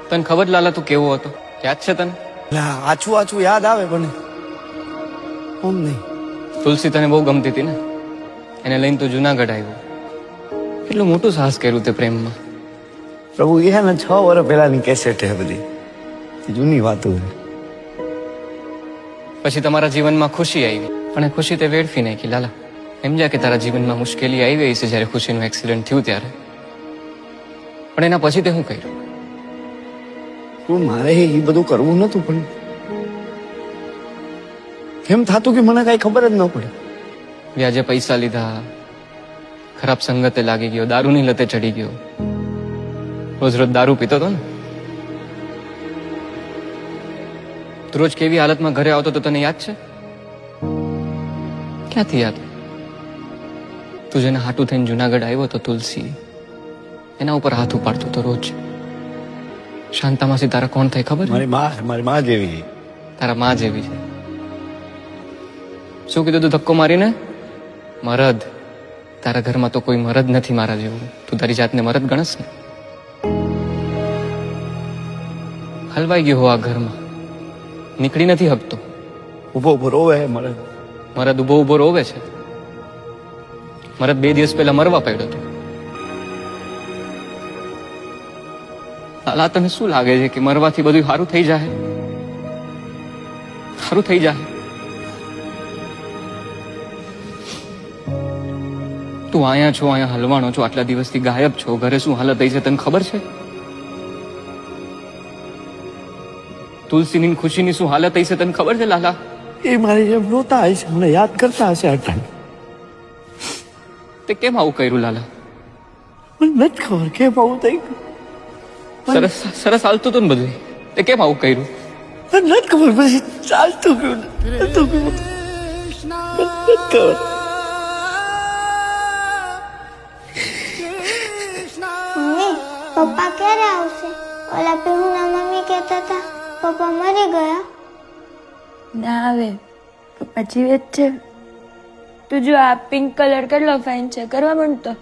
તને ખબર લાલા તું કેવો હતો? યાદ છે તને? આછું આછું યાદ આવે પણ આમ નહીં. તુલસી તને બહુ ગમતી હતી ને, એને લઈને તું જુનાગઢ આવ્યો. કેટલું મોટું સાહસ કર્યું તે પ્રેમમાં. પ્રભુ એ હે ને 6 વર્ષ પહેલાની કેસેટ હે બધી, જૂની વાતો છે. પછી તમારા જીવનમાં ખુશી આવી, પણ એ ખુશી તે વેડફી નાખી લાલા. સમજ્યા કે તારા જીવનમાં મુશ્કેલી આવી છે જ્યારે ખુશીનું એક્સિડન્ટ થયું ત્યારે, પણ એના પછી તે શું કર્યું? પણ મારે એ બધું કરવું નતું, પણ કેમ થતું કે મને કઈ ખબર જ ન પડે. વ્યાજે પૈસા લીધા, ખરાબ સંગતે લાગી ગયો, દારૂની લતે ચડી ગયો, રોજ રોજ દારૂ પીતો હતો ને. તું રોજ કેવી હાલતમાં ઘરે આવતો તો તને યાદ છે? ક્યાંથી યાદ? તું જેને હાટું થઈને જુનાગઢ આવ્યો તો તુલસી, એના ઉપર હાથ ઉપાડતો તો રોજ. શાંતામાસી તારા કોણ થાય ખબર? મારી માં જેવી. તારા માં જેવી છે. શું કીધું તું ધક્કો મારીને? મરદ. તારા ઘરમાં તો કોઈ મરદ નથી મારા જેવું. તું તારી જાતને મરદ ગણસ ને? હલવાઈ ગયો હો આ ઘરમાં, નીકળી નથી હકતો. ઉભો ઉભો રોવે મરદ. મરદ ઉભો ઉભો રોવે છે. મરદ 2 દિવસ પહેલા મરવા પડ્યો હતો. લાલા તને શું લાગે છે કે મરવાથી બધું સારું થઈ જાય? સારું થઈ જાય? તું અહીંયા છો, અહીંયા હલવાણો છો, આટલા દિવસથી ગાયબ છો. ઘરે શું હાલત થઈ છે તને ખબર છે? તુલસીની ખુશીની શું હાલત થઈ છે તને ખબર છે લાલા? એ મારી જેમ રોતા હશે, મને યાદ કરતા હશે આ ટાઈમ. તે કેમ આવું કર્યું લાલા? મને નથી ખબર કેમ આવું થઈ ગયું. સરસ સરસ હાલતું હતું ને બધું, તે કેમ આવું કર્યું? મને નથી ખબર, પછી ચાલતું ગયું નતું ગયું. મને નથી ખબર. પપ્પા ક્યારે આવશે? ઓલા પીહુના મમ્મી કહેતા હતા પપ્પા મરી ગયા. ના આવે, પપ્પા જીવે જ છે. તું જો આ પિંક કલર કેટલો ફાઇન છે, કરવા માંડતો.